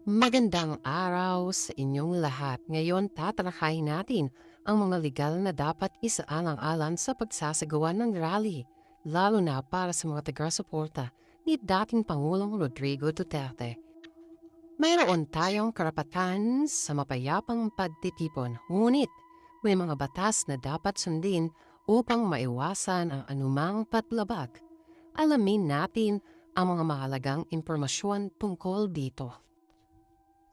Magandang araw sa inyong lahat. Ngayon tatalakayin natin ang mga legal na dapat isaalang-alang sa pagsasagawa ng rally, lalo na para sa mga taga-suporta ni dating Pangulong Rodrigo Duterte. Mayroon tayong karapatan sa mapayapang pagtitipon, ngunit may mga batas na dapat sundin upang maiwasan ang anumang patlabag. Alamin natin ang mga mahalagang impormasyon tungkol dito.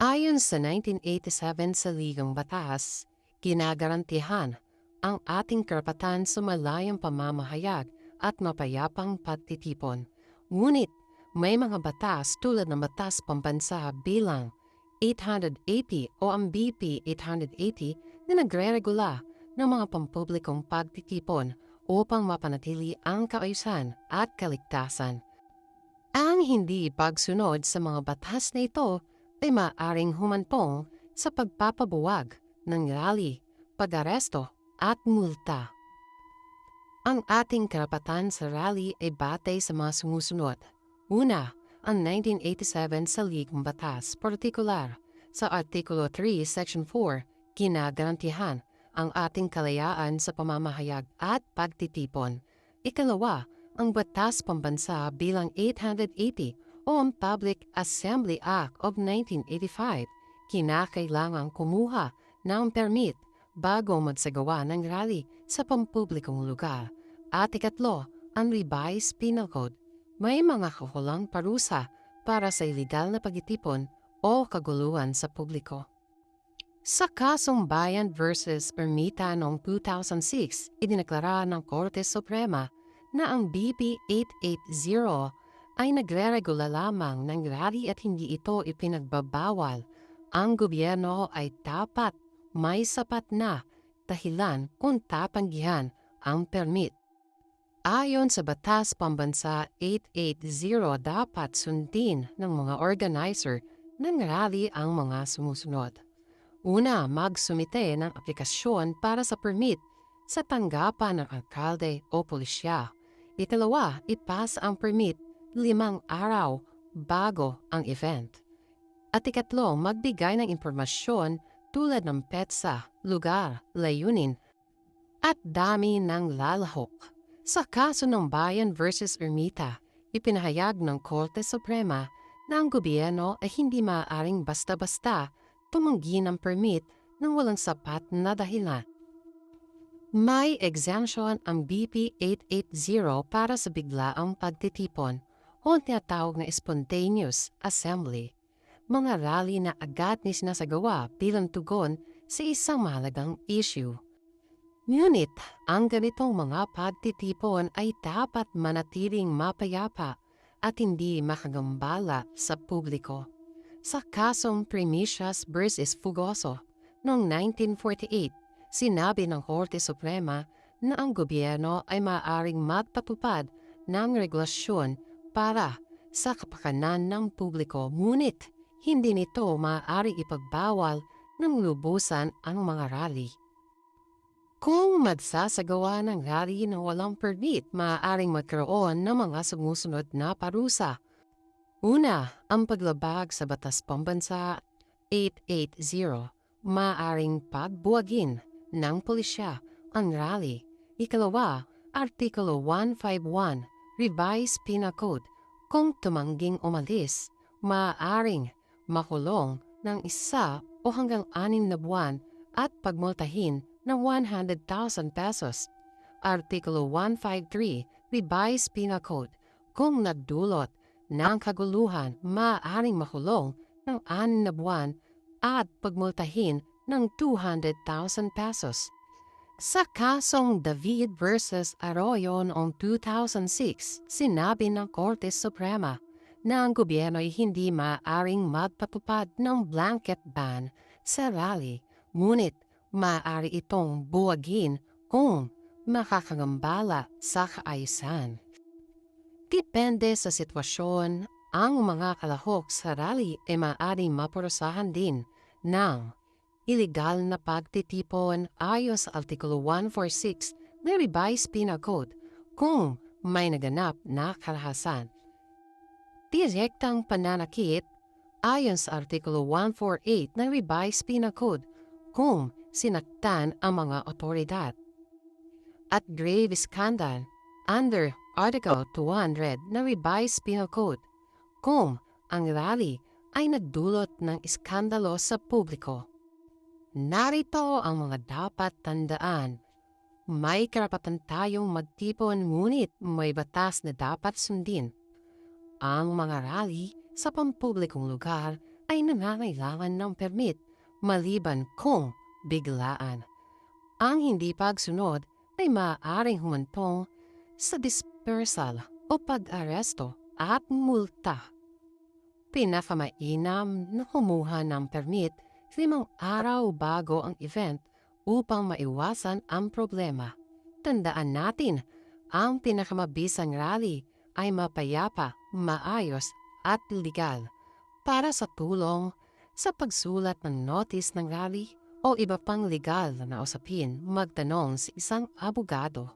Ayon sa 1987 sa Ligang Batas, ginagarantihan ang ating karapatan sa malayang pamamahayag at mapayapang pagtitipon. Ngunit may mga batas tulad ng Batas Pambansa bilang 880 o ang BP 880 na nagre-regula ng mga pampublikong pagtitipon upang mapanatili ang kaayusan at kaligtasan. Ang hindi pagsunod sa mga batas na ito ay maaaring humantong sa pagpapabuwag ng rally, pag-aresto at multa. Ang ating karapatan sa rally ay batay sa mga sumusunod. Una, ang 1987 sa Ligang Batas, partikular sa Artikulo 3, Section 4, ginagarantihan ang ating kalayaan sa pamamahayag at pagtitipon. Ikalawa, ang Batas Pambansa bilang 880 o ang Public Assembly Act of 1985, kinakailangang kumuha ng permit bago magsagawa ng rally sa pampublikong lugar. At ikatlo, ang Revised Penal Code. May mga kakulang parusa para sa iligal na pagtitipon o kaguluhan sa publiko. Sa kasong Bayan versus Ermita noong 2006, idineklara ng Korte Suprema na ang BP 880 ay nagre-regula lamang ng rally at hindi ito ipinagbabawal. Ang gobyerno ay dapat may sapat na dahilan kung tatanggihan ang permit. Ayon sa Batas Pambansa 880, dapat sundin ng mga organizer ng rally ang mga sumusunod. Una, magsumite ng aplikasyon para sa permit sa tanggapan ng alkalde o pulisya. Ikalawa, ipas ang permit 5 araw bago ang event. At ikatlo, magbigay ng impormasyon tulad ng petsa, lugar, layunin, at dami ng lalahok. Sa kaso ng Bayan versus Ermita, ipinahayag ng Korte Suprema na ang gobyerno ay hindi maaaring basta-basta tumanggi ng permit nang walang sapat na dahilan. May exemption ang BP 880 para sa biglaang pagtitipon o tinatawag na spontaneous assembly, mga rally na agad ni sinasagawa bilang tugon sa isang mahalagang issue. Ngunit ang ganitong mga pagtitipon ay dapat manatiling mapayapa at hindi makagambala sa publiko. Sa kasong Primicias versus Fugoso noong 1948, sinabi ng Korte Suprema na ang gobyerno ay maaaring magpatupad ng regulasyon para sa kapakanan ng publiko, ngunit hindi nito maaaring ipagbawal ng lubusan ang mga rally. Kung magsasagawa ng rally na walang permit, maaaring magkaroon ng mga sumusunod na parusa. Una, ang paglabag sa Batas Pambansa 880, maaaring pagbuwagin ng pulisya ang rally. Ikalawa, Artikulo 151, Revised Penal Code, kung tumangging umalis, maaaring makulong ng 1 o hanggang 6 na buwan at pagmultahin ng 100,000 pesos. Artikulo 153, Revised Penal Code, kung nagdulot ng kaguluhan, maaaring makulong ng 6 na buwan at pagmultahin ng 200,000 pesos. Sa kasong David versus Arroyo noong 2006, sinabi ng Korte Suprema na ang gobyerno ay hindi maaaring magpatupad ng blanket ban sa rally, ngunit maaari itong buwagin kung makakagambala sa kaayusan. Depende sa sitwasyon, ang mga kalahok sa rally ay maaaring maparusahan din ng iligal na pagtitipon ayon sa Artikulo 146 ng Revised Penal Code kung may naganap na karahasan. Direktang pananakit Ayon sa Artikulo 148 ng Revised Penal Code kung sinaktan ang mga otoridad. At grave scandal under Article 200 ng Revised Penal Code kung ang rally ay nagdulot ng iskandalo sa publiko. Narito ang mga dapat tandaan. May karapatan tayong magtipon ngunit may batas na dapat sundin. Ang mga rally sa pampublikong lugar ay nangangailangan ng permit maliban kung biglaan. Ang hindi pagsunod ay maaaring humantong sa dispersal o pag-aresto at multa. Pinakamainam na kumuha ng permit 5 araw bago ang event upang maiwasan ang problema. Tandaan natin, ang pinakamabisang rally ay mapayapa, maayos at legal. Para sa tulong sa pagsulat ng notice ng rally o iba pang legal na usapin, magtanong sa isang abogado.